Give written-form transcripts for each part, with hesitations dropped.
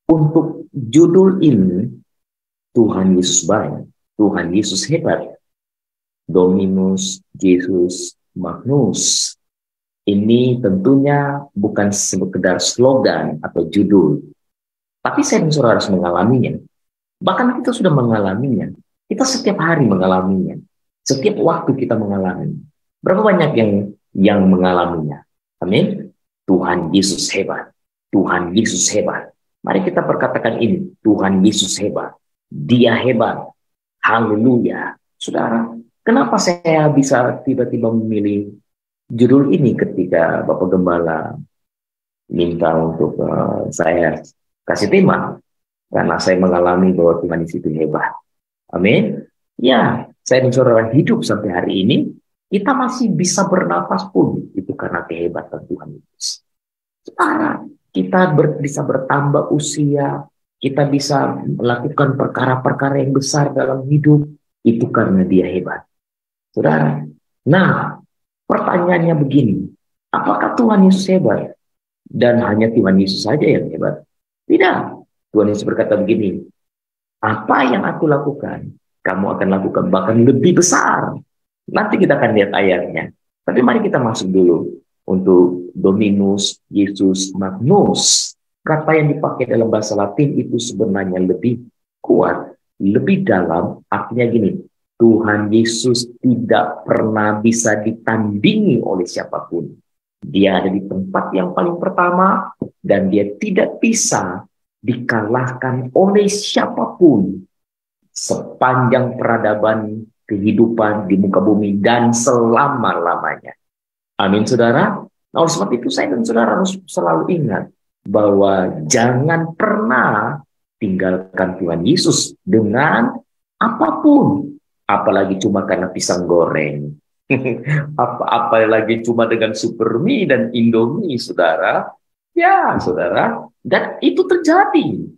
Untuk judul ini, Tuhan Yesus baik, Tuhan Yesus hebat, Dominus Jesus Magnus. Ini tentunya bukan sekedar slogan atau judul, tapi saya dan saudara harus mengalaminya. Bahkan kita sudah mengalaminya. Kita setiap hari mengalaminya. Setiap waktu kita mengalaminya. Berapa banyak yang mengalaminya? Amin. Tuhan Yesus hebat. Tuhan Yesus hebat. Mari kita perkatakan ini. Tuhan Yesus hebat. Dia hebat. Haleluya. Saudara, kenapa saya bisa tiba-tiba memilih judul ini ketika Bapak Gembala minta untuk saya kasih tema? Karena saya mengalami bahwa Tuhan Yesus itu hebat. Amin. Ya, saya dan saudara hidup sampai hari ini, kita masih bisa bernapas pun, itu karena kehebatan Tuhan Yesus. Sekarang kita bisa bertambah usia, kita bisa melakukan perkara-perkara yang besar dalam hidup, itu karena Dia hebat. Saudara, nah pertanyaannya begini, apakah Tuhan Yesus hebat? Dan hanya Tuhan Yesus saja yang hebat? Tidak. Tuhan Yesus berkata begini, apa yang aku lakukan, kamu akan lakukan bahkan lebih besar. Nanti kita akan lihat ayatnya. Tapi mari kita masuk dulu untuk Dominus Jesus Magnus. Kata yang dipakai dalam bahasa Latin itu sebenarnya lebih kuat, lebih dalam. Artinya gini, Tuhan Yesus tidak pernah bisa ditandingi oleh siapapun. Dia ada di tempat yang paling pertama dan dia tidak bisa dikalahkan oleh siapapun sepanjang peradaban kehidupan di muka bumi dan selama-lamanya. Amin, saudara. Nah, oleh sebab itu saya dan saudara harus selalu ingat bahwa jangan pernah tinggalkan Tuhan Yesus dengan apapun, apalagi cuma karena pisang goreng. Apalagi cuma dengan super mie dan indomie, saudara. Ya, saudara. Dan itu terjadi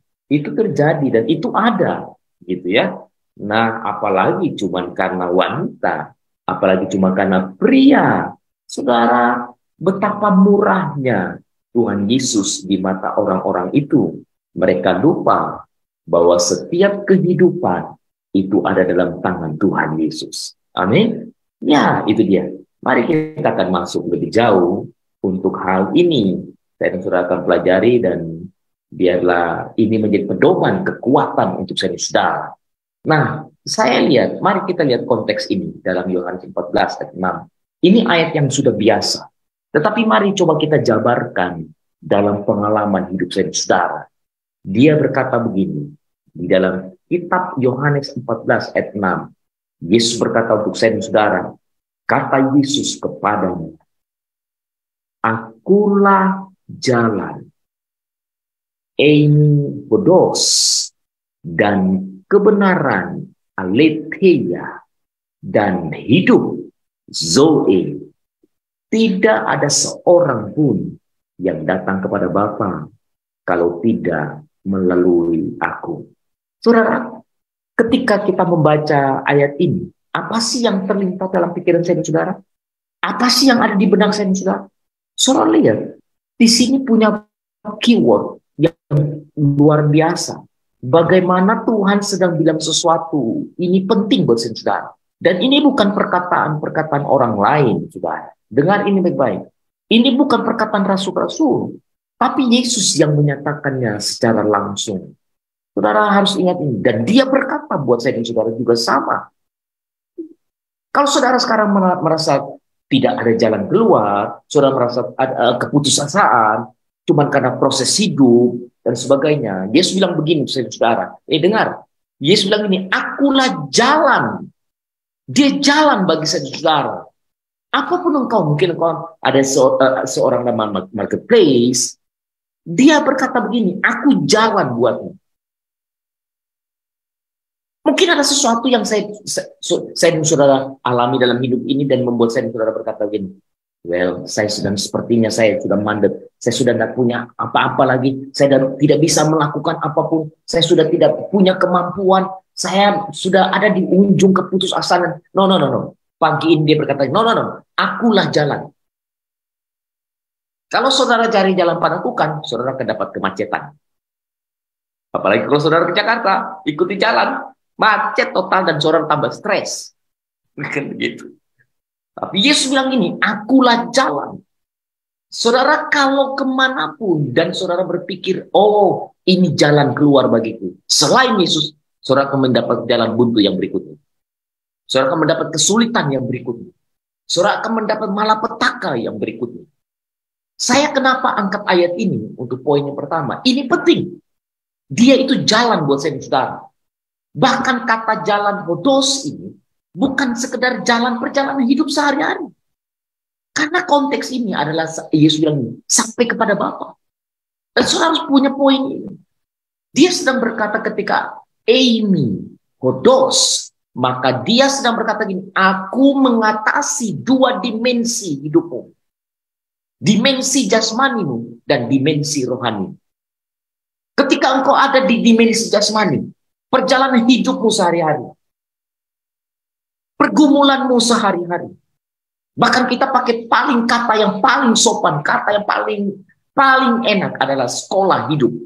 dan itu ada, gitu ya. Nah, apalagi cuma karena wanita, apalagi cuma karena pria, saudara, betapa murahnya Tuhan Yesus di mata orang-orang itu. Mereka lupa bahwa setiap kehidupan itu ada dalam tangan Tuhan Yesus. Amin. Ya, itu dia. Mari kita akan masuk lebih jauh untuk hal ini. Saya dan saudara akan pelajari dan biarlah ini menjadi pedoman kekuatan untuk saya dan saudara. Nah, saya lihat, mari kita lihat konteks ini dalam Yohanes 14 ayat 6. Ini ayat yang sudah biasa. Tetapi mari coba kita jabarkan dalam pengalaman hidup saya dan saudara. Dia berkata begini, di dalam kitab Yohanes 14 ayat 6. Yesus berkata untuk saya dan saudara, kata Yesus kepadanya, akulah jalan, bodos, dan kebenaran, aletheia, dan hidup, zoe. Tidak ada seorang pun yang datang kepada Bapa kalau tidak melalui aku. Saudara, ketika kita membaca ayat ini, apa sih yang terlintas dalam pikiran saya dan saudara? Apa sih yang ada di benak saya dan saudara? Saudara lihat, di sini punya keyword yang luar biasa. Bagaimana Tuhan sedang bilang sesuatu, ini penting buat saudara. Dan ini bukan perkataan-perkataan orang lain, saudara. Dengar ini baik-baik. Ini bukan perkataan rasul-rasul, tapi Yesus yang menyatakannya secara langsung. Saudara harus ingat ini. Dan dia berkata buat saya dan saudara juga sama. Kalau saudara sekarang merasa tidak ada jalan keluar, saudara merasa ada keputusasaan, cuma karena proses hidup dan sebagainya. Yesus bilang begini, saudara. Dengar. Yesus bilang ini, akulah jalan. Dia jalan bagi saudara. Apapun engkau, mungkin engkau ada seorang nama marketplace, dia berkata begini, aku jalan buatmu. Mungkin ada sesuatu yang saya dan saudara alami dalam hidup ini dan membuat saya dan saudara berkata begini, well, saya sudah mandek, saya sudah tidak punya apa-apa lagi, saya tidak bisa melakukan apapun, saya sudah tidak punya kemampuan, saya sudah ada di ujung keputusasaan. No. Pagi ini dia berkata, no, akulah jalan. Kalau saudara cari jalan padakukan, saudara akan dapat kemacetan. Apalagi kalau saudara ke Jakarta, ikuti jalan, macet total dan saudara tambah stres. Kan begitu. Tapi Yesus bilang ini, akulah jalan. Saudara kalau kemanapun dan saudara berpikir, oh ini jalan keluar bagiku. Selain Yesus, saudara akan mendapat jalan buntu yang berikutnya. Saudara akan mendapat kesulitan yang berikutnya. Saudara akan mendapat malapetaka yang berikutnya. Saya kenapa angkat ayat ini untuk poin yang pertama? Ini penting. Dia itu jalan buat saya dan saudara. Bahkan kata jalan hodos ini bukan sekedar jalan perjalanan hidup sehari-hari. Karena konteks ini adalah Yesus bilang sampai kepada Bapa. Dan saudara harus punya poin ini. Dia sedang berkata ketika Eimi hodos, maka dia sedang berkata gini, aku mengatasi dua dimensi hidupmu. Dimensi jasmanimu dan dimensi rohani. Ketika engkau ada di dimensi jasmani, perjalanan hidupmu sehari-hari, pergumulanmu sehari-hari, bahkan kita pakai kata yang paling sopan, kata yang paling enak adalah sekolah hidup.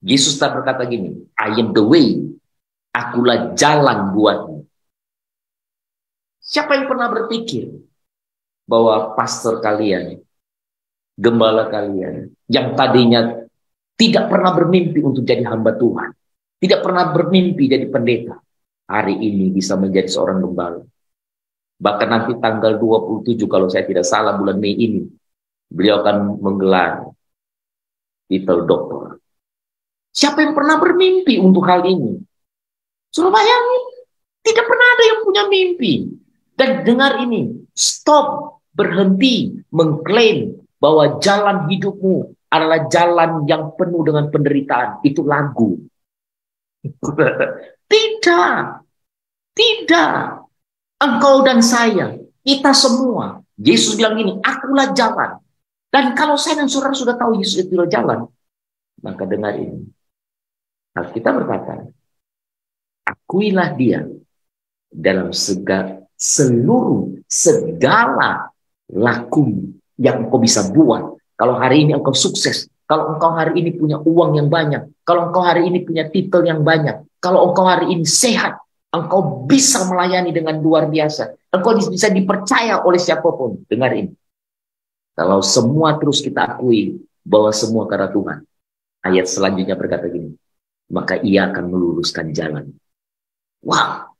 Yesus tak berkata gini, I am the way, akulah jalan buatmu. Siapa yang pernah berpikir bahwa pastor kalian, gembala kalian, yang tadinya tidak pernah bermimpi untuk jadi hamba Tuhan, tidak pernah bermimpi jadi pendeta, hari ini bisa menjadi seorang gembala. Bahkan nanti tanggal 27 kalau saya tidak salah bulan Mei ini, beliau akan menggelar titel doktor. Siapa yang pernah bermimpi untuk hal ini? Suruh bayangin, tidak pernah ada yang punya mimpi. Dan dengar ini, stop, berhenti mengklaim bahwa jalan hidupmu adalah jalan yang penuh dengan penderitaan. Itu lagu. Tidak. Tidak. Engkau dan saya, kita semua. Yesus bilang gini, akulah jalan. Dan kalau saya dan saudara sudah tahu Yesus itu jalan, maka dengar ini. Alkitab berkata, akuilah dia dalam seluruh segala laku yang engkau bisa buat. Kalau hari ini engkau sukses, kalau engkau hari ini punya uang yang banyak, kalau engkau hari ini punya titel yang banyak, kalau engkau hari ini sehat, engkau bisa melayani dengan luar biasa, engkau bisa dipercaya oleh siapapun. Dengar ini. Kalau semua terus kita akui bahwa semua karena Tuhan, ayat selanjutnya berkata gini, maka ia akan meluruskan jalan. Wow,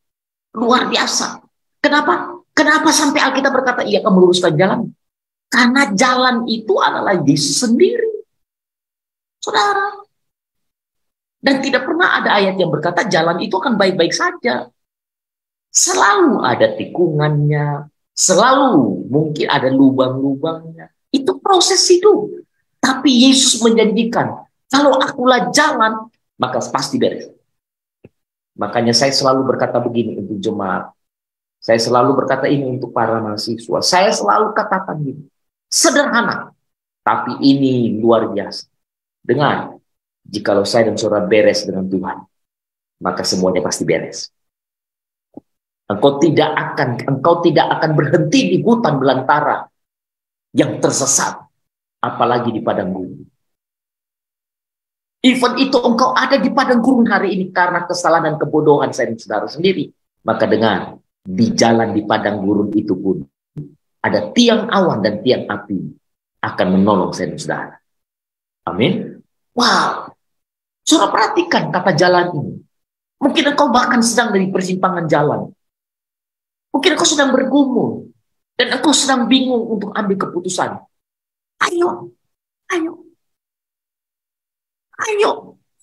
luar biasa. Kenapa? Kenapa sampai Alkitab berkata ia akan meluruskan jalan? Karena jalan itu adalah Yesus sendiri. Saudara. Dan tidak pernah ada ayat yang berkata jalan itu akan baik-baik saja. Selalu ada tikungannya. Selalu mungkin ada lubang-lubangnya. Itu proses hidup. Tapi Yesus menjanjikan, kalau akulah jalan, maka pasti beres. Makanya saya selalu berkata begini untuk jemaat. Saya selalu berkata ini untuk para mahasiswa. Saya selalu katakan gini. Sederhana, tapi ini luar biasa. Dengar, jikalau saya dan saudara beres dengan Tuhan, maka semuanya pasti beres. Engkau tidak akan berhenti di hutan belantara yang tersesat, apalagi di padang gurun. Even itu engkau ada di padang gurun hari ini karena kesalahan dan kebodohan saya dan saudara sendiri. Maka dengar, di jalan di padang gurun itu pun ada tiang awan dan tiang api akan menolong saya dan saudara. Amin. Wow. Saudara perhatikan kata jalan ini. Mungkin engkau bahkan sedang dari persimpangan jalan. Mungkin engkau sedang bergumul. Dan engkau sedang bingung untuk ambil keputusan. Ayo.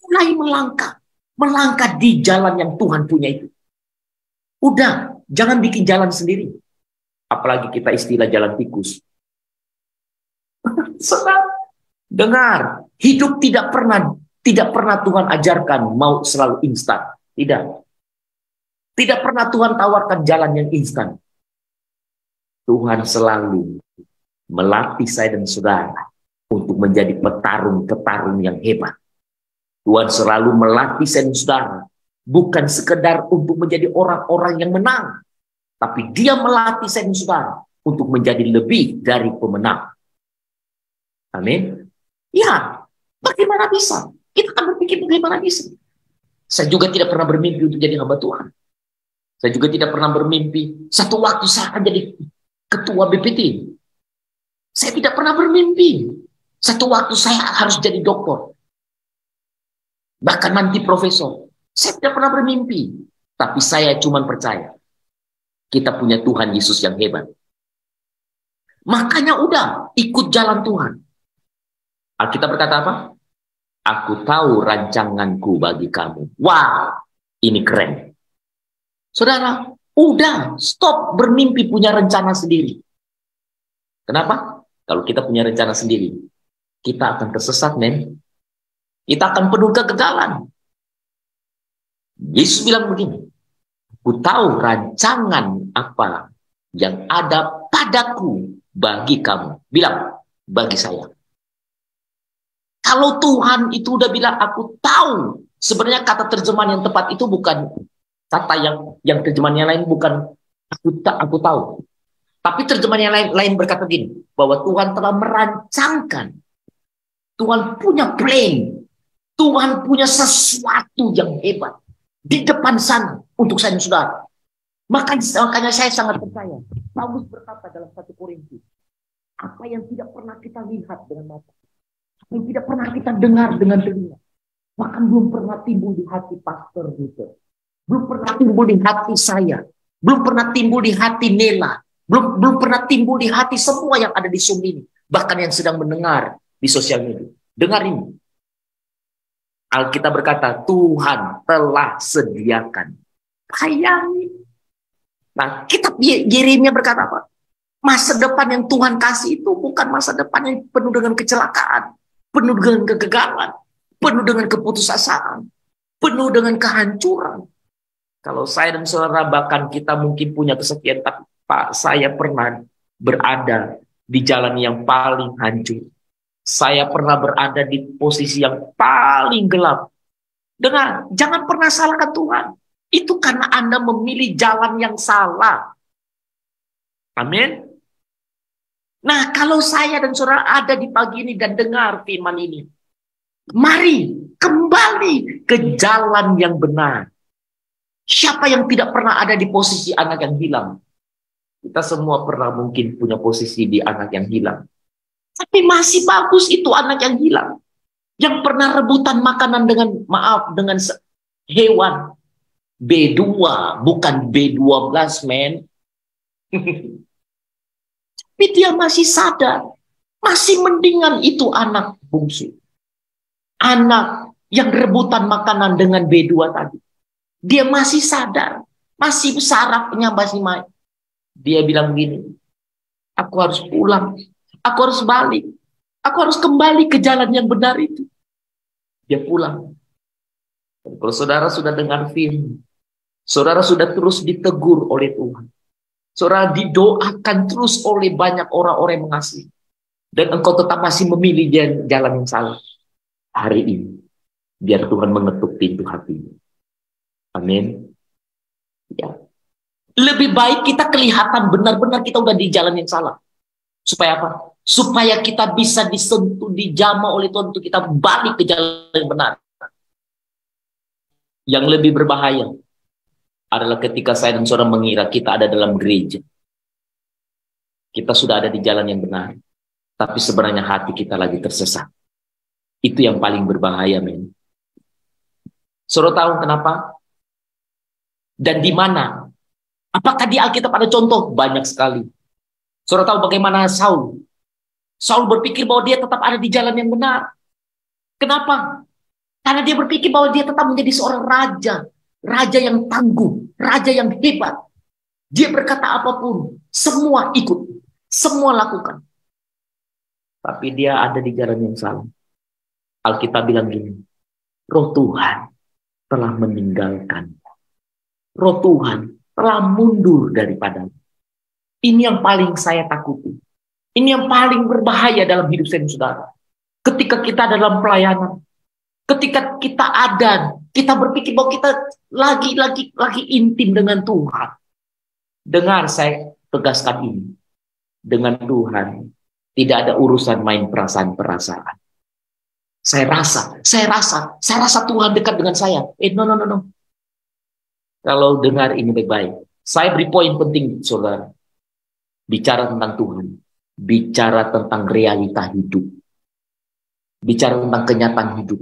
Mulai melangkah. Melangkah di jalan yang Tuhan punya itu. Udah. Jangan bikin jalan sendiri. Apalagi kita istilah jalan tikus. Saudara, dengar, hidup tidak pernah Tuhan ajarkan mau selalu instan. Tidak pernah Tuhan tawarkan jalan yang instan. Tuhan selalu melatih saya dan saudara untuk menjadi petarung yang hebat. Tuhan selalu melatih saya dan saudara bukan sekedar untuk menjadi orang-orang yang menang, tapi dia melatih saya dan saudara untuk menjadi lebih dari pemenang. Amin. Ya, bagaimana bisa? Kita akan berpikir bagaimana bisa. Saya juga tidak pernah bermimpi untuk jadi hamba Tuhan. Saya juga tidak pernah bermimpi satu waktu saya akan jadi ketua BPT. Saya tidak pernah bermimpi satu waktu saya harus jadi doktor. Bahkan nanti profesor. Saya tidak pernah bermimpi. Tapi saya cuma percaya. Kita punya Tuhan Yesus yang hebat. Makanya udah, ikut jalan Tuhan. Alkitab berkata apa? Aku tahu rancanganku bagi kamu. Wow, ini keren. Saudara, udah, stop bermimpi punya rencana sendiri. Kenapa? Kalau kita punya rencana sendiri, kita akan tersesat, men. Kita akan penuh kegagalan. Yesus bilang begini, aku tahu rancangan apa yang ada padaku bagi kamu. Bilang, bagi saya. Kalau Tuhan itu udah bilang, aku tahu. Sebenarnya kata terjemahan yang tepat itu bukan kata yang terjemahannya lain, bukan aku tahu. Tapi terjemahannya lain berkata gini, bahwa Tuhan telah merancangkan. Tuhan punya plan. Tuhan punya sesuatu yang hebat di depan sana untuk saya dan saudara. Makanya saya sangat percaya. Paulus berkata dalam 1 Korintus, apa yang tidak pernah kita lihat dengan mata, yang tidak pernah kita dengar dengan telinga, bahkan belum pernah timbul di hati Pastor Luther, belum pernah timbul di hati saya, belum pernah timbul di hati Nela, belum pernah timbul di hati semua yang ada di Zoom ini, bahkan yang sedang mendengar di sosial media. Dengar ini. Alkitab berkata, Tuhan telah sediakan. Bayangin. Nah, kitab Yeremia berkata apa? Masa depan yang Tuhan kasih itu bukan masa depan yang penuh dengan kecelakaan, penuh dengan kegagalan, penuh dengan keputusasaan, penuh dengan kehancuran. Kalau saya dan saudara bahkan kita mungkin punya kesekian, tapi Pak, saya pernah berada di jalan yang paling hancur. Saya pernah berada di posisi yang paling gelap. Dengar, jangan pernah salahkan Tuhan. Itu karena Anda memilih jalan yang salah. Amin. Nah, kalau saya dan saudara ada di pagi ini dan dengar firman ini, mari kembali ke jalan yang benar. Siapa yang tidak pernah ada di posisi anak yang hilang? Kita semua pernah mungkin punya posisi di anak yang hilang. Tapi masih bagus itu anak yang hilang. Yang pernah rebutan makanan dengan hewan. B2, bukan B12, men. Tapi dia masih sadar. Masih mendingan itu anak bungsu. Anak yang rebutan makanan dengan B2 tadi. Dia masih sadar. Masih sarafnya masih main. Dia bilang begini, aku harus pulang. Aku harus balik. Aku harus kembali ke jalan yang benar itu. Dia pulang. Dan kalau saudara sudah dengar firman, saudara sudah terus ditegur oleh Tuhan. Saudara didoakan terus oleh banyak orang-orang yang mengasihi. Dan engkau tetap masih memilih jalan yang salah. Hari ini, biar Tuhan mengetuk pintu hatimu. Amin. Ya. Lebih baik kita kelihatan benar-benar kita udah di jalan yang salah. Supaya apa? Supaya kita bisa disentuh, dijamah oleh Tuhan untuk kita balik ke jalan yang benar. Yang lebih berbahaya adalah ketika saya dan saudara mengira kita ada dalam gereja. Kita sudah ada di jalan yang benar. Tapi sebenarnya hati kita lagi tersesat. Itu yang paling berbahaya, men. Saudara tahu kenapa? Dan di mana? Apakah di Alkitab ada contoh? Banyak sekali. Saudara tahu bagaimana Saul? Saul berpikir bahwa dia tetap ada di jalan yang benar. Kenapa? Karena dia berpikir bahwa dia tetap menjadi seorang raja. Raja yang tangguh. Raja yang hebat. Dia berkata apapun. Semua ikut. Semua lakukan. Tapi dia ada di jalan yang salah. Alkitab bilang gini. Roh Tuhan telah meninggalkan. Roh Tuhan telah mundur daripadanya. Ini yang paling saya takuti. Ini yang paling berbahaya dalam hidup saya dan saudara. Ketika kita dalam pelayanan, ketika kita ada, kita berpikir bahwa kita lagi intim dengan Tuhan. Dengar, saya tegaskan ini. Dengan Tuhan, tidak ada urusan main perasaan-perasaan. Saya rasa Tuhan dekat dengan saya. No, no, no, no. Kalau dengar ini baik-baik, saya beri poin penting, saudara. Bicara tentang Tuhan, bicara tentang realita hidup, bicara tentang kenyataan hidup.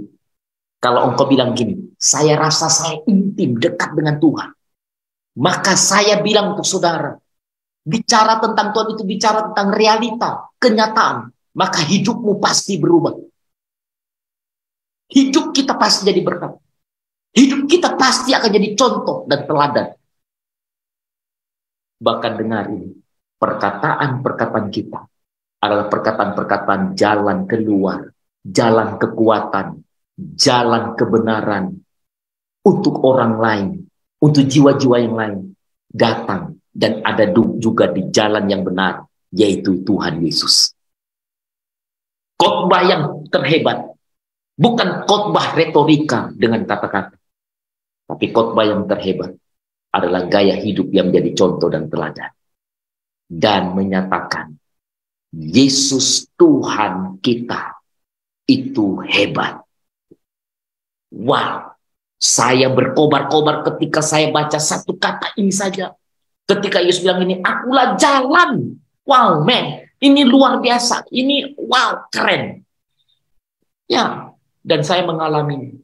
Kalau engkau bilang gini, saya rasa saya intim dekat dengan Tuhan, maka saya bilang untuk saudara, bicara tentang Tuhan itu bicara tentang realita, kenyataan, maka hidupmu pasti berubah. Hidup kita pasti jadi berkat. Hidup kita pasti akan jadi contoh dan teladan. Bahkan dengar ini, perkataan-perkataan kita adalah perkataan-perkataan jalan keluar, jalan kekuatan, jalan kebenaran untuk orang lain, untuk jiwa-jiwa yang lain datang dan ada juga di jalan yang benar, yaitu Tuhan Yesus. Khotbah yang terhebat bukan khotbah retorika dengan kata-kata, tapi khotbah yang terhebat adalah gaya hidup yang menjadi contoh dan teladan dan menyatakan Yesus Tuhan kita itu hebat. Wow, saya berkobar-kobar ketika saya baca satu kata ini saja. Ketika Yesus bilang ini, akulah jalan. Wow, man, ini luar biasa. Ini wow, keren. Ya, dan saya mengalami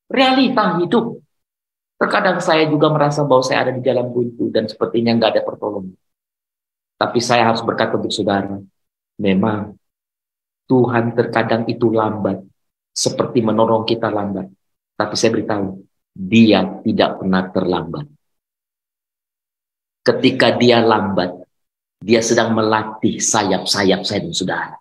realita hidup. Terkadang saya juga merasa bahwa saya ada di jalan buntu dan sepertinya nggak ada pertolongan. Tapi saya harus berkata untuk saudara, memang Tuhan terkadang itu lambat, seperti menolong kita lambat. Tapi saya beritahu, Dia tidak pernah terlambat. Ketika Dia lambat, Dia sedang melatih sayap-sayap saya dan saudara.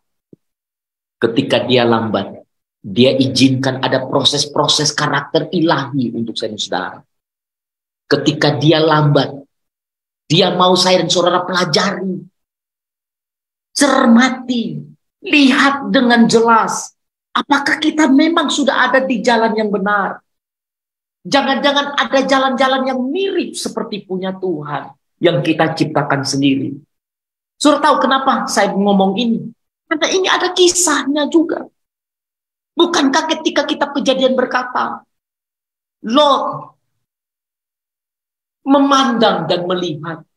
Ketika Dia lambat, Dia izinkan ada proses-proses karakter ilahi untuk saya dan saudara. Ketika Dia lambat, Dia mau saya dan saudara pelajari, cermati, lihat dengan jelas. Apakah kita memang sudah ada di jalan yang benar? Jangan-jangan ada jalan-jalan yang mirip seperti punya Tuhan yang kita ciptakan sendiri. Saudara tahu kenapa saya ngomong ini? Karena ini ada kisahnya juga. Bukankah ketika kita Kejadian berkata, Lot memandang dan melihat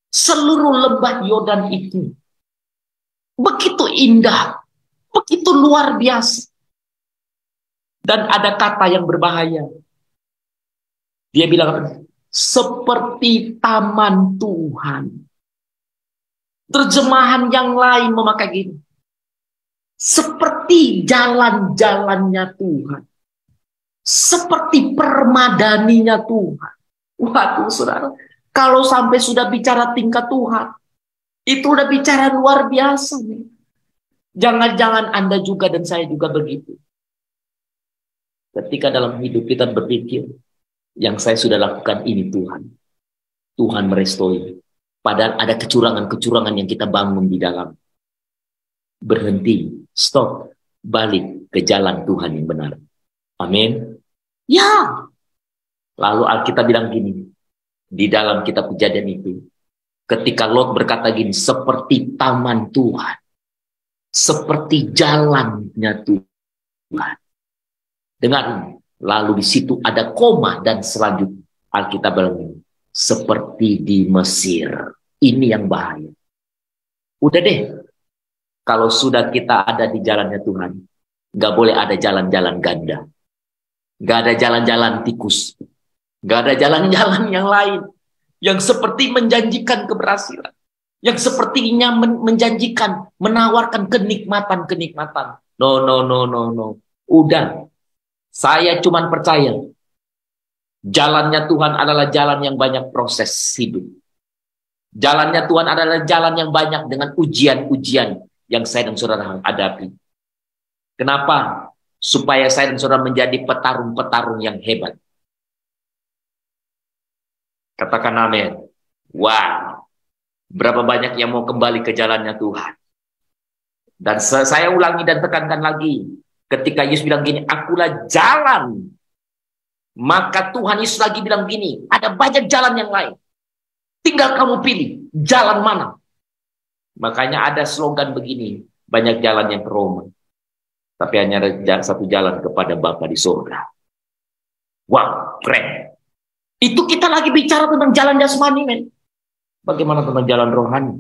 seluruh lembah Yordan itu begitu indah, begitu luar biasa. Dan ada kata yang berbahaya. Dia bilang, seperti taman Tuhan. Terjemahan yang lain memakai gini. Seperti jalan-jalannya Tuhan. Seperti permadaninya Tuhan. Waduh, saudara. Kalau sampai sudah bicara tingkat Tuhan, itu udah bicara luar biasa nih. Jangan-jangan Anda juga dan saya juga begitu. Ketika dalam hidup kita berpikir, yang saya sudah lakukan ini Tuhan. Tuhan merestui. Padahal ada kecurangan-kecurangan yang kita bangun di dalam. Berhenti, stop, balik ke jalan Tuhan yang benar. Amin. Ya. Lalu Alkitab bilang gini, di dalam kitab Kejadian itu, ketika Lot berkata gini, seperti taman Tuhan, seperti jalannya Tuhan. Dengar, lalu di situ ada koma dan selanjutnya Alkitab bilang, seperti di Mesir. Ini yang bahaya. Udah deh, kalau sudah kita ada di jalannya Tuhan, nggak boleh ada jalan-jalan ganda. Nggak ada jalan-jalan tikus. Nggak ada jalan-jalan yang lain. Yang seperti menjanjikan keberhasilan. Yang sepertinya menjanjikan, menawarkan kenikmatan-kenikmatan. No, no, no, no, no. Udah. Saya cuman percaya. Jalannya Tuhan adalah jalan yang banyak proses hidup. Jalannya Tuhan adalah jalan yang banyak dengan ujian-ujian yang saya dan saudara hadapi. Kenapa? Supaya saya dan saudara menjadi petarung-petarung yang hebat. Katakan amin. Wow. Berapa banyak yang mau kembali ke jalannya Tuhan. Dan saya ulangi dan tekankan lagi. Ketika Yesus bilang gini, akulah jalan. Maka Tuhan Yesus lagi bilang gini, ada banyak jalan yang lain. Tinggal kamu pilih, jalan mana. Makanya ada slogan begini, banyak jalan yang ke Roma. Tapi hanya ada satu jalan kepada Bapa di surga. Wow, keren. Itu kita lagi bicara tentang jalan jasmani, men. Bagaimana tentang jalan rohani?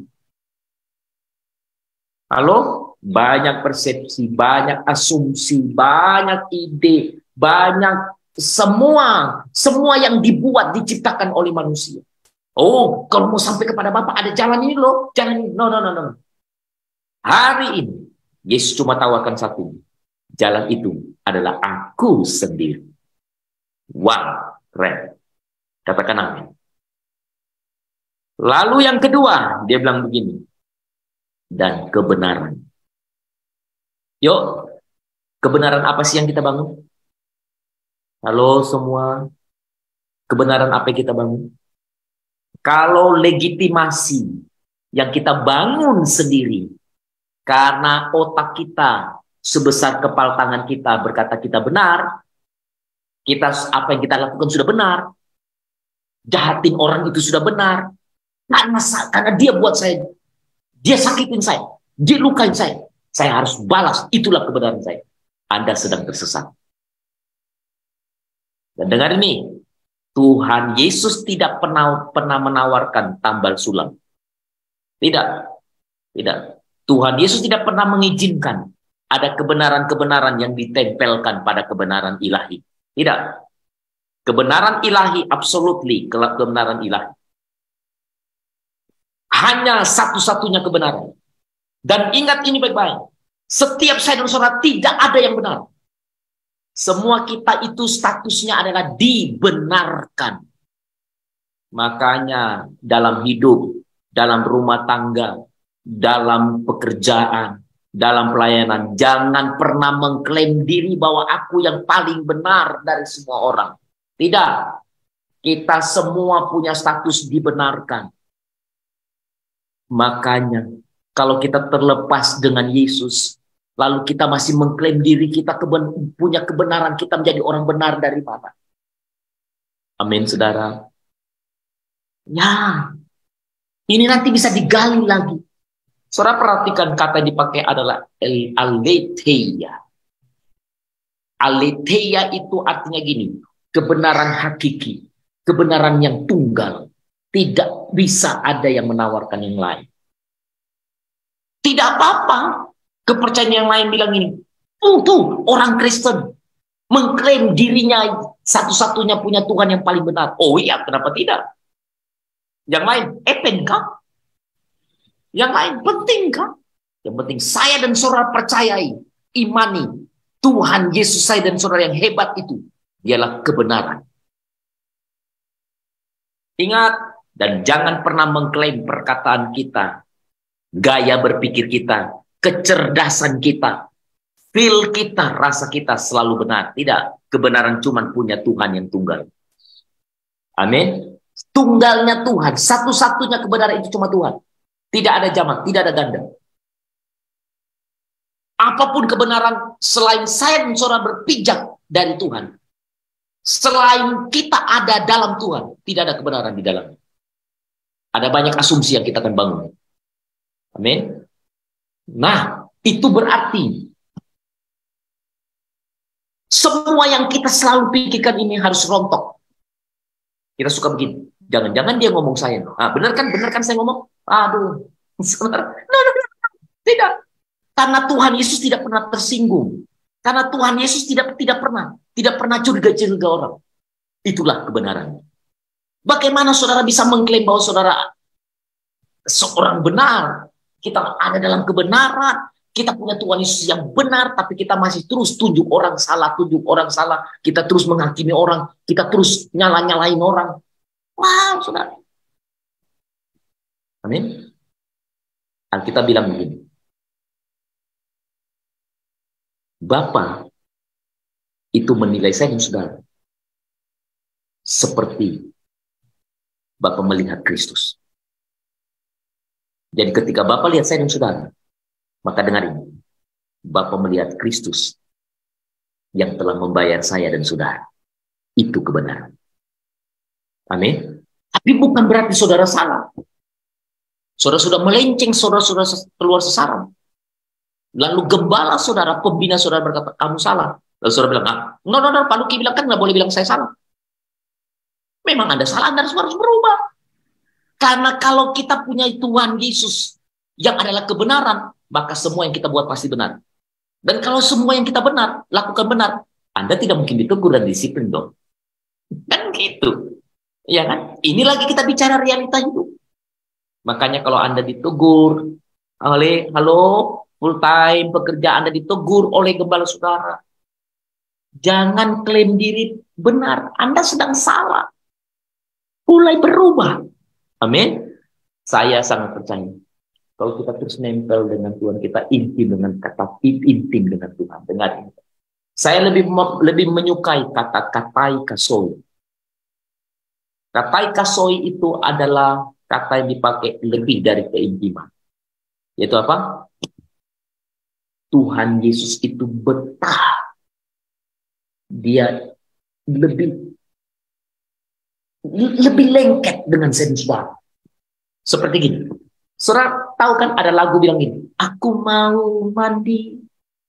Halo? Banyak persepsi, banyak asumsi, banyak ide, banyak semua yang dibuat, diciptakan oleh manusia. Oh, kalau mau sampai kepada Bapa ada jalan ini loh, jalan ini. No. Hari ini, Yesus cuma tawarkan satu. Jalan itu adalah aku sendiri. Wow, keren. Katakan amin. Lalu yang kedua, dia bilang begini. Dan kebenaran. Yuk, kebenaran apa sih yang kita bangun? Halo semua. Kebenaran apa yang kita bangun? Kalau legitimasi yang kita bangun sendiri, karena otak kita sebesar kepala tangan kita berkata kita benar, apa yang kita lakukan sudah benar, jahatin orang itu sudah benar, karena dia buat saya, dia sakitin saya, dia lukain saya harus balas, itulah kebenaran saya. Anda sedang tersesat. Dan dengar ini, Tuhan Yesus tidak pernah menawarkan tambal sulam. Tidak. Tuhan Yesus tidak pernah mengizinkan ada kebenaran-kebenaran yang ditempelkan pada kebenaran ilahi. Tidak. Kebenaran ilahi, absolutely kebenaran ilahi. Hanya satu-satunya kebenaran. Dan ingat ini baik-baik. Setiap saya dan saudara tidak ada yang benar. Semua kita itu statusnya adalah dibenarkan. Makanya dalam hidup, dalam rumah tangga, dalam pekerjaan, dalam pelayanan, jangan pernah mengklaim diri bahwa aku yang paling benar dari semua orang. Tidak. Kita semua punya status dibenarkan. Makanya kalau kita terlepas dengan Yesus, lalu kita masih mengklaim diri kita punya kebenaran, kita menjadi orang benar dari mana? Amin, saudara. Ya, ini nanti bisa digali lagi. Saudara perhatikan kata yang dipakai adalah aletheia. Aletheia itu artinya gini, kebenaran hakiki, kebenaran yang tunggal. Tidak bisa ada yang menawarkan yang lain. Tidak apa-apa. Kepercayaan yang lain bilang ini, tuh orang Kristen mengklaim dirinya satu-satunya punya Tuhan yang paling benar. Oh iya, kenapa tidak? Yang lain, kah? Yang lain, penting kah? Yang penting saya dan saudara percayai, imani Tuhan Yesus saya dan saudara yang hebat itu, dialah kebenaran. Ingat, dan jangan pernah mengklaim perkataan kita, gaya berpikir kita, kecerdasan kita, feel kita, rasa kita selalu benar. Tidak, kebenaran cuma punya Tuhan yang tunggal. Amin. Tunggalnya Tuhan, satu-satunya kebenaran itu cuma Tuhan. Tidak ada jamak, tidak ada ganda. Apapun kebenaran selain saya dan saudara berpijak dari Tuhan, selain kita ada dalam Tuhan, tidak ada kebenaran di dalamnya. Ada banyak asumsi yang kita akan bangun. Amin. Nah, itu berarti semua yang kita selalu pikirkan ini harus rontok. Kita suka begini. Jangan-jangan dia ngomong saya. Ah, benar kan saya ngomong? Aduh. No. Tidak. Karena Tuhan Yesus tidak pernah tersinggung. Karena Tuhan Yesus tidak pernah curiga-curiga orang. Itulah kebenaran. Bagaimana saudara bisa mengklaim bahwa saudara seorang benar? Kita ada dalam kebenaran. Kita punya Tuhan Yesus yang benar, tapi kita masih terus tunjuk orang salah. Kita terus menghakimi orang. Kita terus nyalain orang. Wow, saudara. Amin. Alkitab bilang begini. Bapa itu menilai saya dan saudara seperti Bapa melihat Kristus. Jadi ketika Bapa lihat saya dan saudara, maka dengar ini, Bapa melihat Kristus yang telah membayar saya dan saudara. Itu kebenaran. Amin. Tapi bukan berarti saudara salah. Saudara sudah melenceng, saudara keluar sasaran. Lalu gembala saudara, pembina saudara berkata, kamu salah. Lalu saudara bilang, no, Pak Luki bilang kan nggak boleh bilang saya salah. Memang Anda salah, Anda harus berubah. Karena kalau kita punya Tuhan Yesus yang adalah kebenaran, maka semua yang kita buat pasti benar. Dan kalau semua yang kita lakukan benar, Anda tidak mungkin ditegur dan disiplin dong. Kan gitu. Ya kan? Ini lagi kita bicara realita hidup. Makanya kalau Anda ditegur oleh, full time pekerja Anda ditegur oleh gembala saudara, jangan klaim diri benar. Anda sedang salah. Mulai berubah. Amin. Saya sangat percaya. Kalau kita terus nempel dengan Tuhan, kita intim dengan kata intim dengan Tuhan. Dengar ini. Saya lebih menyukai kata katai kasoi. Katai kasoi itu adalah kata yang dipakai lebih dari keintiman. Yaitu apa? Tuhan Yesus itu betah. Dia lebih lengket dengan sensual. Seperti gini. Saudara tahu kan ada lagu bilang gini, aku mau mandi,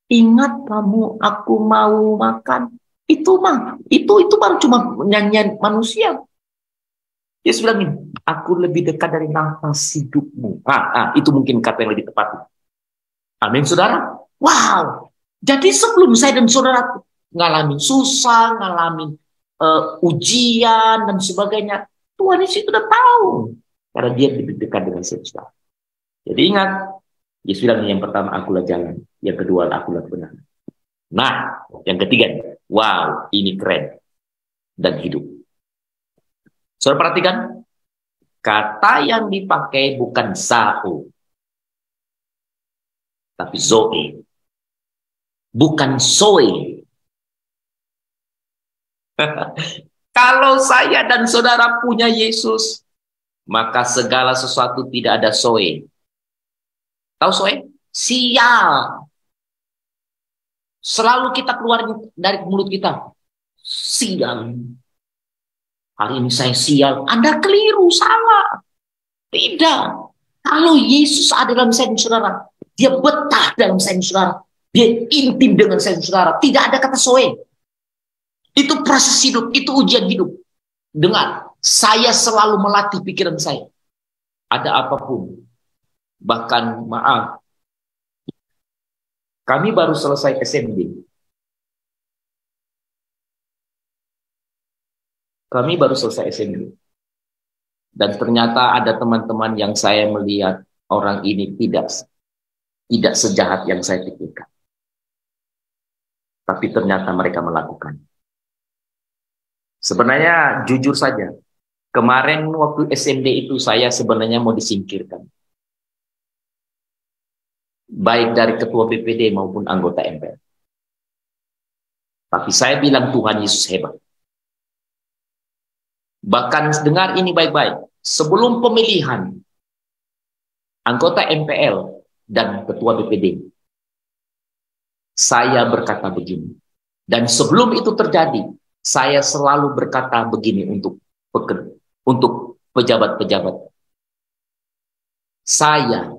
ingat kamu, aku mau makan. Itu baru cuma nyanyian manusia. Yesus bilang gini, aku lebih dekat dari nafas hidupmu. Itu mungkin kata yang lebih tepat. Amin, saudara. Wow. Jadi sebelum saya dan saudara ngalamin susah, ngalamin ujian dan sebagainya, Tuhan Yesus itu udah tahu. Karena dia lebih dekat dengan saya. Jadi ingat, Yesus bilang yang pertama, akulah jalan. Yang kedua, akulah kebenaran. Nah, yang ketiga, wow, ini keren. Dan hidup. Saudara perhatikan, kata yang dipakai bukan Zao, tapi Zoe. Bukan Zoe. Kalau saya dan saudara punya Yesus, maka segala sesuatu tidak ada Zoe. Tahu Zoe? Sial. Selalu kita keluar dari mulut kita. Sial. Hari ini saya sial. Anda keliru, salah. Tidak. Kalau Yesus ada dalam saya dan saudara, dia betah dalam saya dan saudara. Dia intim dengan saya dan saudara. Tidak ada kata Zoe. Itu proses hidup, itu ujian hidup. Dengar, saya selalu melatih pikiran saya. Ada apapun. Bahkan maaf, kami baru selesai SMD. Dan ternyata ada teman-teman yang saya melihat orang ini tidak sejahat yang saya pikirkan. Tapi ternyata mereka melakukan. Sebenarnya jujur saja, kemarin waktu SMD itu saya sebenarnya mau disingkirkan. Baik dari ketua BPD maupun anggota MPR. Tapi saya bilang Tuhan Yesus hebat. Bahkan dengar ini baik-baik. Sebelum pemilihan anggota MPL dan ketua BPD, saya berkata begini. Dan sebelum itu terjadi, saya selalu berkata begini untuk pejabat-pejabat. Saya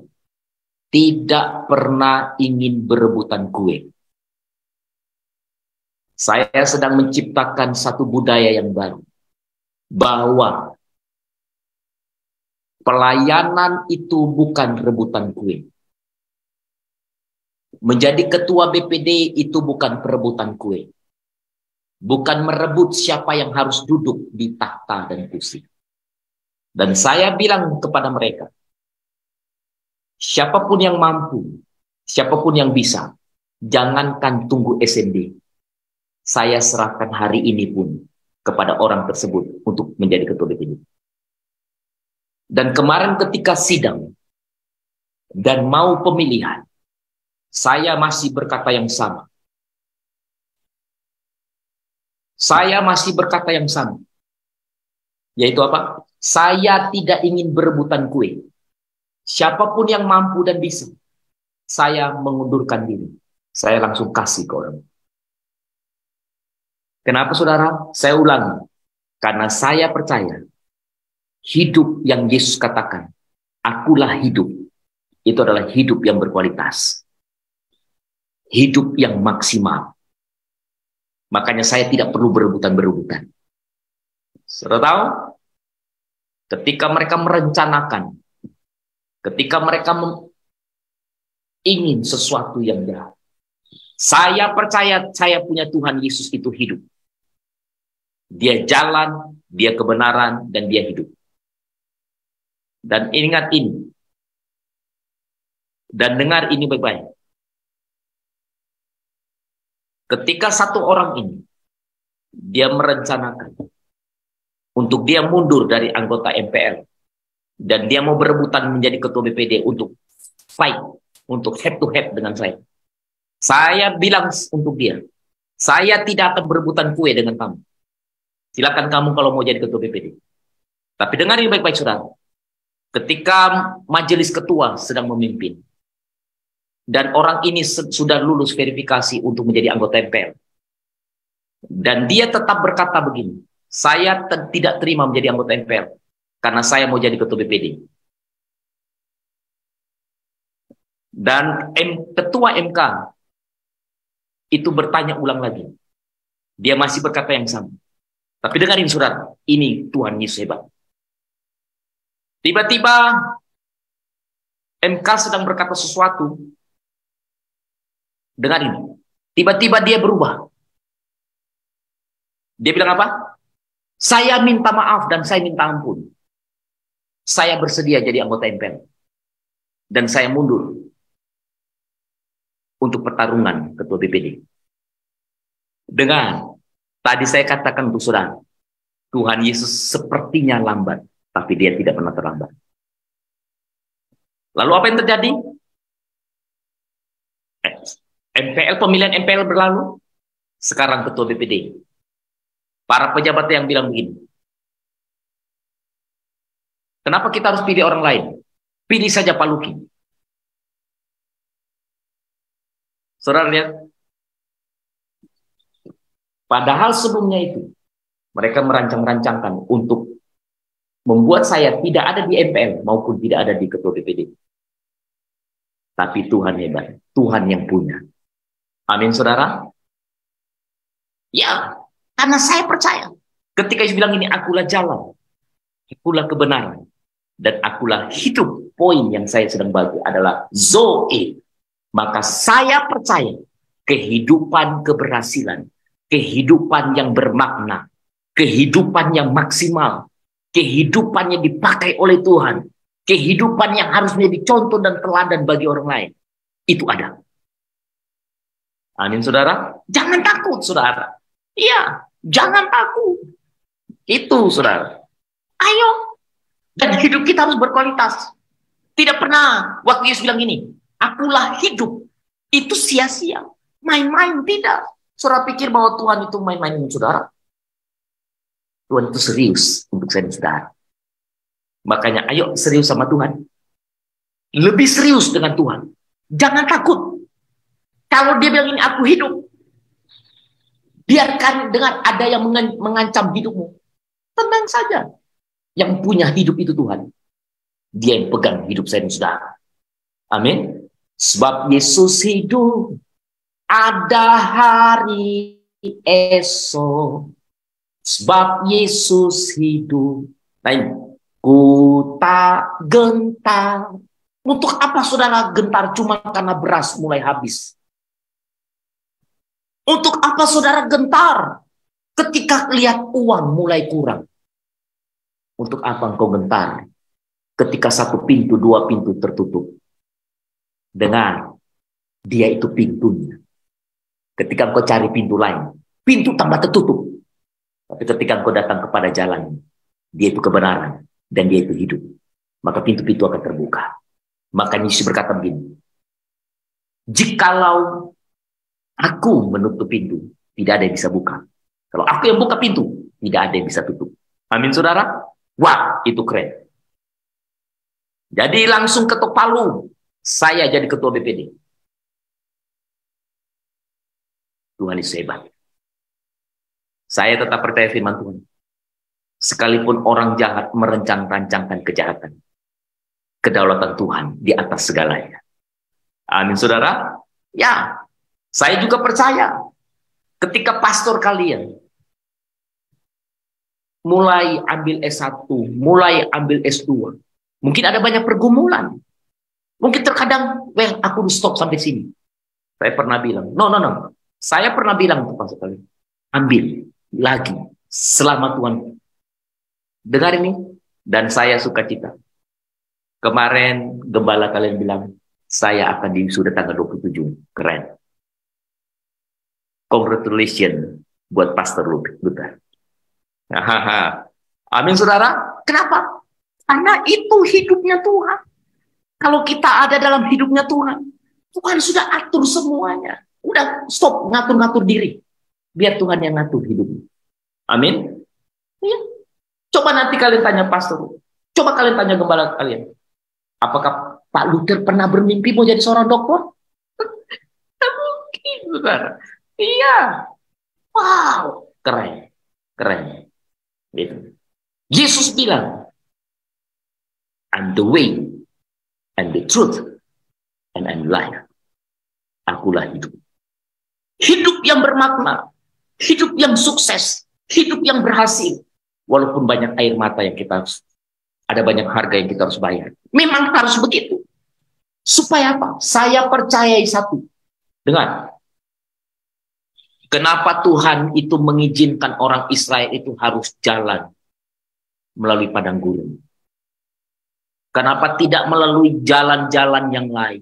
tidak pernah ingin berebutan kue. Saya sedang menciptakan satu budaya yang baru. Bahwa pelayanan itu bukan rebutan kue. Menjadi ketua BPD itu bukan perebutan kue. Bukan merebut siapa yang harus duduk di takhta dan kursi. Dan saya bilang kepada mereka, siapapun yang mampu, siapapun yang bisa, jangankan tunggu SMD. Saya serahkan hari ini pun kepada orang tersebut untuk menjadi ketua BPD. Dan kemarin ketika sidang dan mau pemilihan, saya masih berkata yang sama. Yaitu apa? Saya tidak ingin berebutan kue. Siapapun yang mampu dan bisa, saya mengundurkan diri. Saya langsung kasih ke orang. Kenapa saudara? Saya ulangi. Karena saya percaya hidup yang Yesus katakan, akulah hidup. Itu adalah hidup yang berkualitas. hidup yang maksimal. Makanya saya tidak perlu berebutan-berebutan. Saudara tahu, ketika mereka merencanakan, ketika mereka ingin sesuatu yang jahat, saya percaya saya punya Tuhan Yesus itu hidup. Dia jalan, dia kebenaran, dan dia hidup. Dan ingat ini, dan dengar ini baik-baik. Ketika satu orang ini, dia merencanakan untuk dia mundur dari anggota MPL, dan dia mau berebutan menjadi ketua BPD untuk fight, untuk head to head dengan saya. Saya bilang untuk dia, saya tidak akan berebutan kue dengan kamu. Silakan kamu kalau mau jadi ketua BPD. Tapi dengar ini baik-baik, saudara. Ketika majelis ketua sedang memimpin, dan orang ini sudah lulus verifikasi untuk menjadi anggota MPL, dan dia tetap berkata begini, saya tidak terima menjadi anggota MPL, karena saya mau jadi ketua BPD. Dan ketua MK itu bertanya ulang lagi. Dia masih berkata yang sama. Tapi dengarin saudara, ini Tuhan Yesus hebat. Tiba-tiba MK sedang berkata sesuatu. Dengarin. Tiba-tiba dia berubah. Dia bilang apa? Saya minta maaf dan saya minta ampun. Saya bersedia jadi anggota MPL. Dan saya mundur untuk pertarungan ketua BPD. Dengar, tadi saya katakan untuk saudara, Tuhan Yesus sepertinya lambat, tapi dia tidak pernah terlambat. Lalu apa yang terjadi? Pemilihan MPL berlalu, sekarang ketua BPD. Para pejabat yang bilang begini, kenapa kita harus pilih orang lain? Pilih saja Pak Luki. Saudara lihat, padahal sebelumnya itu mereka merancang-rancangkan untuk membuat saya tidak ada di MPL maupun tidak ada di ketua BPD. Tapi Tuhan hebat, Tuhan yang punya. Amin, saudara. Ya, karena saya percaya. Ketika Yesus bilang ini, akulah jalan, akulah kebenaran, dan akulah hidup. Poin yang saya sedang bagi adalah Zoe. Maka saya percaya kehidupan keberhasilan, kehidupan yang bermakna, kehidupan yang maksimal, kehidupan yang dipakai oleh Tuhan, kehidupan yang harus menjadi contoh dan teladan bagi orang lain, itu ada. Amin, saudara. Jangan takut, saudara. Iya, jangan takut. Itu, saudara. Ayo. Dan hidup kita harus berkualitas. Tidak pernah waktu Yesus bilang gini, akulah hidup. Itu sia-sia. Main-main, tidak. Saudara pikir bahwa Tuhan itu main-main dengan saudara? Tuhan itu serius untuk saya dan saudara. Makanya ayo serius sama Tuhan. Lebih serius dengan Tuhan. Jangan takut. Kalau dia bilang ini aku hidup, biarkan dengan ada yang mengancam hidupmu. Tenang saja. Yang punya hidup itu Tuhan. Dia yang pegang hidup saya dan saudara. Amin. Sebab Yesus hidup, ada hari esok. Sebab Yesus hidup. Lain. Ku tak gentar. Untuk apa saudara gentar cuma karena beras mulai habis? Untuk apa saudara gentar ketika lihat uang mulai kurang? Untuk apa engkau gentar ketika satu pintu, dua pintu tertutup? Dengar, dia itu pintunya. Ketika engkau cari pintu lain, pintu tambah tertutup. Tapi ketika engkau datang kepada jalan, dia itu kebenaran dan dia itu hidup. Maka pintu-pintu akan terbuka. Maka Yesus berkata begini, jikalau aku menutup pintu, tidak ada yang bisa buka. Kalau aku yang buka pintu, tidak ada yang bisa tutup. Amin, saudara? Wah, itu keren. Jadi langsung ketok palu, saya jadi ketua BPD. Tuhan Yesus hebat. Saya tetap percaya firman Tuhan. Sekalipun orang jahat merancang-rancangkan kejahatan, kedaulatan Tuhan di atas segalanya. Amin, saudara? Ya. Saya juga percaya ketika pastor kalian mulai ambil S1, mulai ambil S2, mungkin ada banyak pergumulan. Mungkin terkadang, well, aku stop sampai sini. Saya pernah bilang, no. Saya pernah bilang ke pastor kalian, ambil lagi selama Tuhan. Dengar ini, dan saya suka cita. Kemarin gembala kalian bilang, saya akan sudah tanggal 27. Keren. Congratulations buat Pastor Luther. Amin, saudara. Kenapa? Karena itu hidupnya Tuhan. Kalau kita ada dalam hidupnya Tuhan, Tuhan sudah atur semuanya. Udah stop ngatur-ngatur diri. Biar Tuhan yang ngatur hidupnya. Amin. Ya. Coba nanti kalian tanya pastor. Coba kalian tanya gembala kalian. Apakah Pak Luther pernah bermimpi mau jadi seorang dokter? Tidak mungkin, saudara. Iya. Wow. Keren. Keren. Gitu. Yesus bilang, I'm the way, and the truth, and I'm life. Akulah hidup. Hidup yang bermakna, hidup yang sukses, hidup yang berhasil. Walaupun banyak air mata yang kita harus, ada banyak harga yang kita harus bayar. Memang harus begitu. Supaya apa? Saya percayai satu. Dengar. Kenapa Tuhan itu mengizinkan orang Israel itu harus jalan melalui padang gurun? Kenapa tidak melalui jalan-jalan yang lain?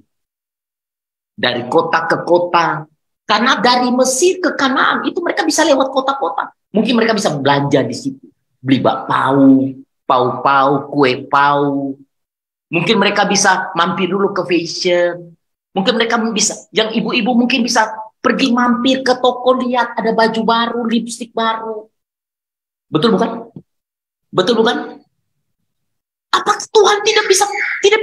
Dari kota ke kota. Karena dari Mesir ke Kanaan itu mereka bisa lewat kota-kota. Mungkin mereka bisa belanja di situ. Beli bakpao, pau-pau, kue pau. Mungkin mereka bisa mampir dulu ke fashion. Mungkin mereka bisa, yang ibu-ibu mungkin bisa pergi mampir ke toko, lihat ada baju baru, lipstik baru. Betul bukan? Betul bukan? Apa Tuhan tidak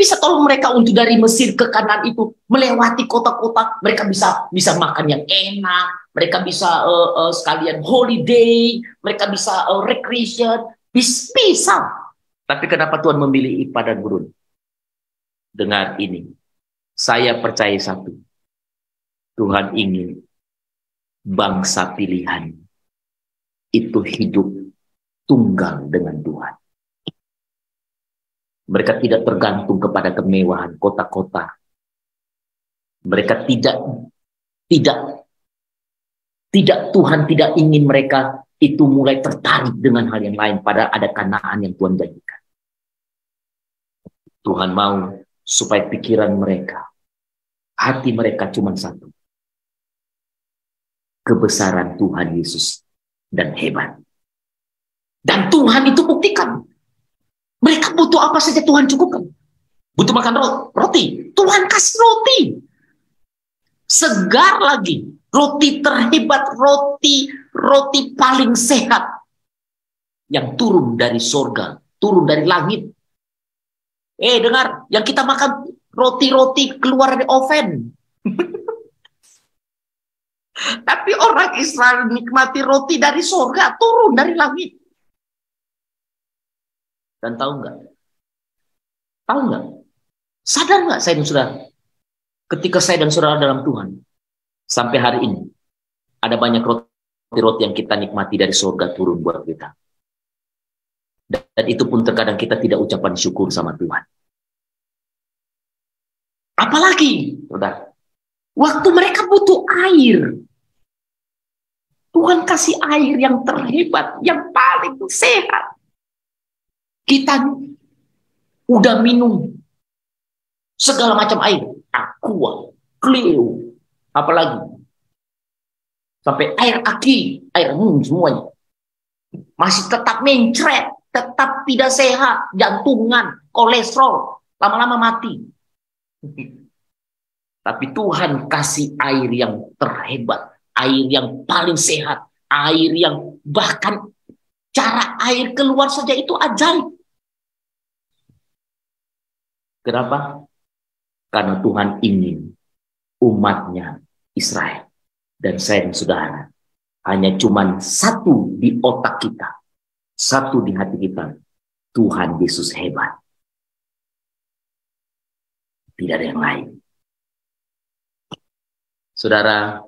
bisa tolong mereka untuk dari Mesir ke Kanaan itu melewati kota-kota? Mereka bisa makan yang enak, mereka bisa sekalian holiday, mereka bisa recreation, bisa. Tapi kenapa Tuhan memilih padang gurun? Dengar ini, saya percaya satu. Tuhan ingin bangsa pilihan itu hidup tunggal dengan Tuhan. Mereka tidak tergantung kepada kemewahan kota-kota. Mereka tidak Tuhan tidak ingin mereka itu mulai tertarik dengan hal yang lain, pada ada Kanaan yang Tuhan janjikan. Tuhan mau supaya pikiran mereka, hati mereka cuma satu. Kebesaran Tuhan Yesus dan hebat. Dan Tuhan itu buktikan. Mereka butuh apa saja Tuhan cukupkan. Butuh makan roti, Tuhan kasih roti. Segar lagi, roti terhebat, roti paling sehat yang turun dari sorga, turun dari langit. Dengar, yang kita makan roti-roti keluar dari oven. Tapi orang Israel nikmati roti dari sorga, turun dari langit. Dan tahu nggak? Sadar nggak saya dan saudara? Ketika saya dan saudara dalam Tuhan, sampai hari ini, ada banyak roti-roti yang kita nikmati dari sorga turun buat kita. Dan itu pun terkadang kita tidak ucapan syukur sama Tuhan. Apalagi, saudara, waktu mereka butuh air, Tuhan kasih air yang terhebat, yang paling sehat. Kita udah minum segala macam air, aqua, Clio, apalagi sampai air aki, air semuanya masih tetap mencret, tetap tidak sehat, jantungan, kolesterol, lama-lama mati. Tapi Tuhan kasih air yang terhebat, air yang paling sehat, air yang bahkan cara air keluar saja itu ajaib. Kenapa? Karena Tuhan ingin umatnya Israel dan saya dan saudara hanya cuman satu di otak kita, satu di hati kita, Tuhan Yesus hebat. Tidak ada yang lain. Saudara,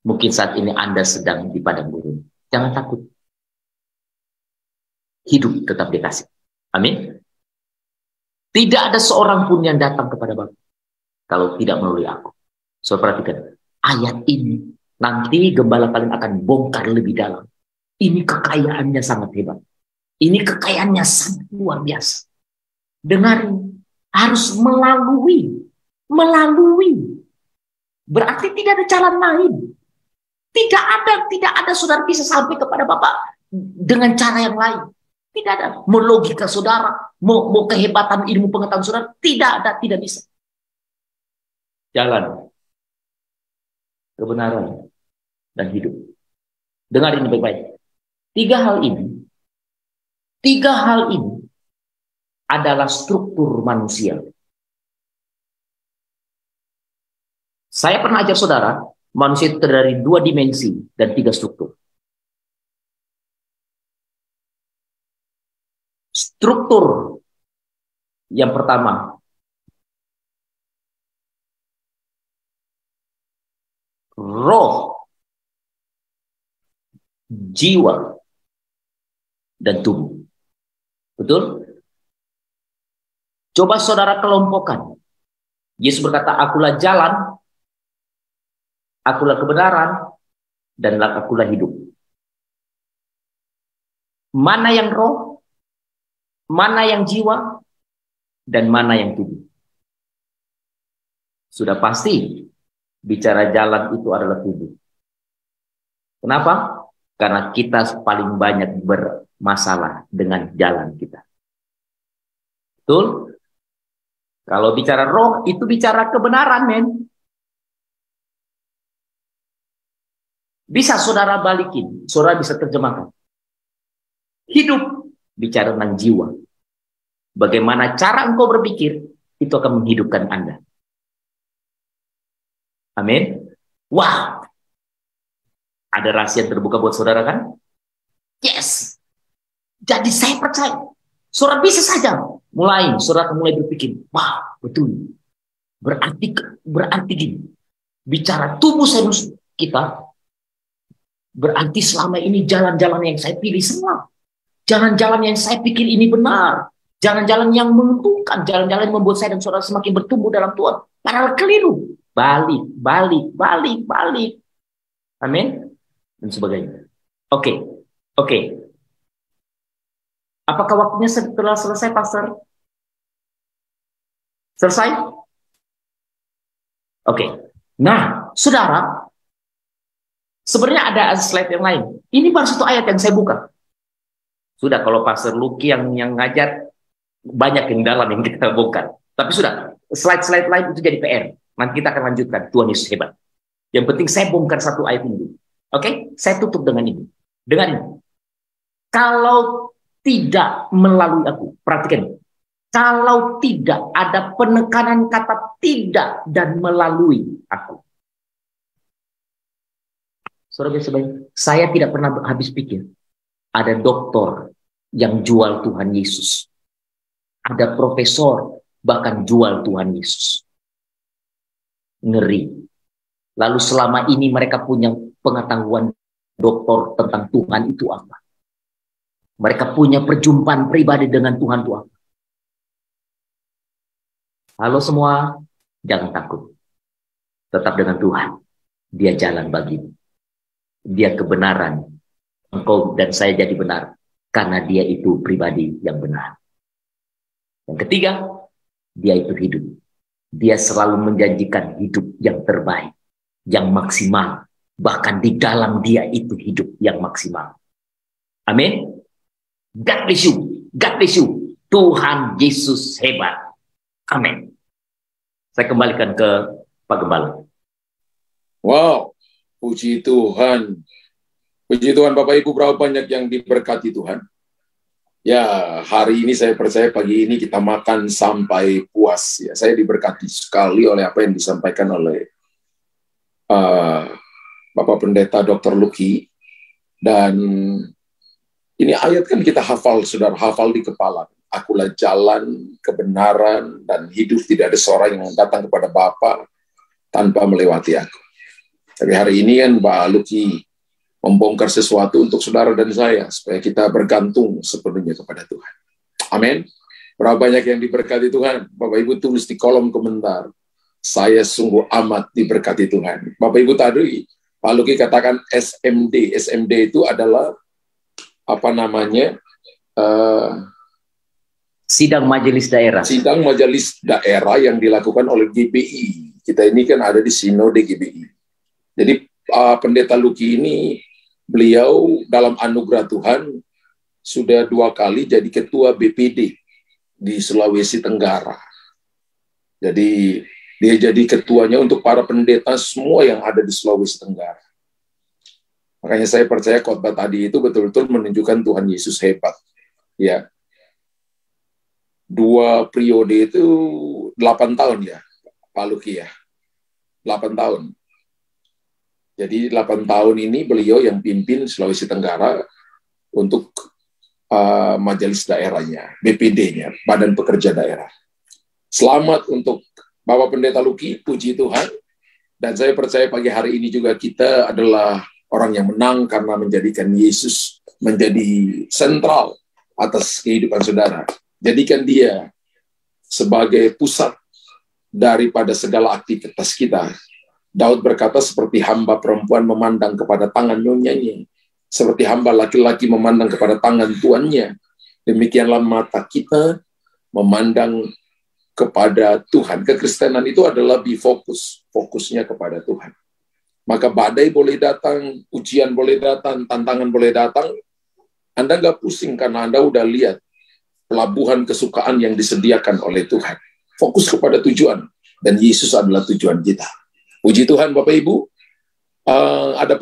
Mungkin saat ini Anda sedang di padang gurun. Jangan takut. Hidup tetap dikasih. Amin. Tidak ada seorang pun yang datang kepada Bapa kalau tidak melalui aku. So, perhatikan. Ayat ini nanti gembala kalian akan bongkar lebih dalam. Ini kekayaannya sangat hebat. Ini kekayaannya sangat luar biasa. Dengarin. Harus melalui. Berarti tidak ada jalan lain. Tidak ada saudara bisa sampai kepada Bapak dengan cara yang lain. Tidak ada. Mau logika saudara, mau kehebatan ilmu pengetahuan saudara, tidak bisa. Jalan, kebenaran, dan hidup. Dengar ini baik-baik. Tiga hal ini adalah struktur manusia. Saya pernah ajar saudara, manusia itu terdiri dari 2 dimensi dan 3 struktur. Struktur yang pertama, roh, jiwa, dan tubuh. Betul? Coba saudara kelompokkan. Yesus berkata, akulah jalan, akulah kebenaran, dan akulah hidup. Mana yang roh, mana yang jiwa, dan mana yang tubuh? Sudah pasti bicara jalan itu adalah tubuh. Kenapa? Karena kita paling banyak bermasalah dengan jalan kita. Betul? Kalau bicara roh, itu bicara kebenaran, men. Bisa saudara balikin, saudara bisa terjemahkan. Hidup, bicara tentang jiwa. Bagaimana cara engkau berpikir, itu akan menghidupkan Anda. Amin. Wow. Ada rahasia yang terbuka buat saudara kan? Yes. Jadi saya percaya. Saudara bisa saja saudara mulai berpikir, wah betul. Berarti gini. Bicara tubuh kita, berarti selama ini jalan-jalan yang saya pilih semua. Jalan-jalan yang saya pikir ini benar. Jalan-jalan yang menguntungkan. Jalan-jalan yang membuat saya dan saudara semakin bertumbuh dalam Tuhan. Padahal keliru. Balik. Amin. Dan sebagainya. Oke. Apakah waktunya telah selesai, Pastor? Selesai? Oke. Nah, saudara, sebenarnya ada slide yang lain. Ini baru satu ayat yang saya buka. Sudah, kalau Pastor Lucky yang ngajar, banyak yang dalam yang kita bongkar. Tapi sudah, slide-slide lain itu jadi PR. Nanti kita akan lanjutkan. Tuhan Yesus hebat. Yang penting saya bongkar satu ayat ini. Oke? Saya tutup dengan ini. Dengan ini. Kalau tidak melalui aku, perhatikan. Kalau tidak ada penekanan kata tidak dan melalui aku. Saudara sebaik, saya tidak pernah habis pikir. Ada doktor yang jual Tuhan Yesus. Ada profesor bahkan jual Tuhan Yesus. Ngeri. Lalu selama ini mereka punya pengetahuan doktor tentang Tuhan itu apa? Mereka punya perjumpaan pribadi dengan Tuhan itu apa? Halo semua, jangan takut. Tetap dengan Tuhan. Dia jalan bagimu. Dia kebenaran. Engkau dan saya jadi benar. Karena dia itu pribadi yang benar. Yang ketiga, dia itu hidup. Dia selalu menjanjikan hidup yang terbaik. Yang maksimal. Bahkan di dalam dia itu hidup yang maksimal. Amin. God bless you. God bless you. Tuhan Yesus hebat. Amin. Saya kembalikan ke Pak Gembala. Wow. Puji Tuhan. Puji Tuhan Bapak Ibu, berapa banyak yang diberkati Tuhan. Ya, hari ini saya percaya pagi ini kita makan sampai puas. Ya, saya diberkati sekali oleh apa yang disampaikan oleh Bapak Pendeta Dr. Lucky. Dan ini ayat kan kita hafal, saudara, hafal di kepala. Akulah jalan, kebenaran, dan hidup. Tidak ada seorang yang datang kepada Bapa tanpa melewati aku. Tapi hari ini kan Pak Luki membongkar sesuatu untuk saudara dan saya, supaya kita bergantung sepenuhnya kepada Tuhan. Amin. Berapa banyak yang diberkati Tuhan? Bapak Ibu tulis di kolom komentar, saya sungguh amat diberkati Tuhan. Bapak Ibu tadi, Pak Luki katakan SMD. SMD itu adalah apa namanya? Sidang majelis daerah. Sidang majelis daerah yang dilakukan oleh GBI. Kita ini kan ada di Sinode GBI. Jadi Pendeta Luki ini, beliau dalam anugerah Tuhan sudah 2 kali jadi ketua BPD di Sulawesi Tenggara. Jadi dia jadi ketuanya untuk para pendeta semua yang ada di Sulawesi Tenggara. Makanya saya percaya khotbah tadi itu betul-betul menunjukkan Tuhan Yesus hebat. Ya. 2 periode itu 8 tahun ya, Pak Luki ya. 8 tahun. Jadi 8 tahun ini beliau yang pimpin Sulawesi Tenggara untuk majelis daerahnya, BPD-nya, Badan Pekerja Daerah. Selamat untuk Bapak Pendeta Luki, puji Tuhan. Dan saya percaya pagi hari ini juga kita adalah orang yang menang karena menjadikan Yesus menjadi sentral atas kehidupan saudara. Jadikan dia sebagai pusat daripada segala aktivitas kita. Daud berkata, seperti hamba perempuan memandang kepada tangan nyonyanya, seperti hamba laki-laki memandang kepada tangan tuannya, demikianlah mata kita memandang kepada Tuhan. Kekristenan itu adalah fokusnya kepada Tuhan. Maka badai boleh datang, ujian boleh datang, tantangan boleh datang, Anda nggak pusing karena Anda udah lihat pelabuhan kesukaan yang disediakan oleh Tuhan. Fokus kepada tujuan, dan Yesus adalah tujuan kita. Puji Tuhan Bapak Ibu, ada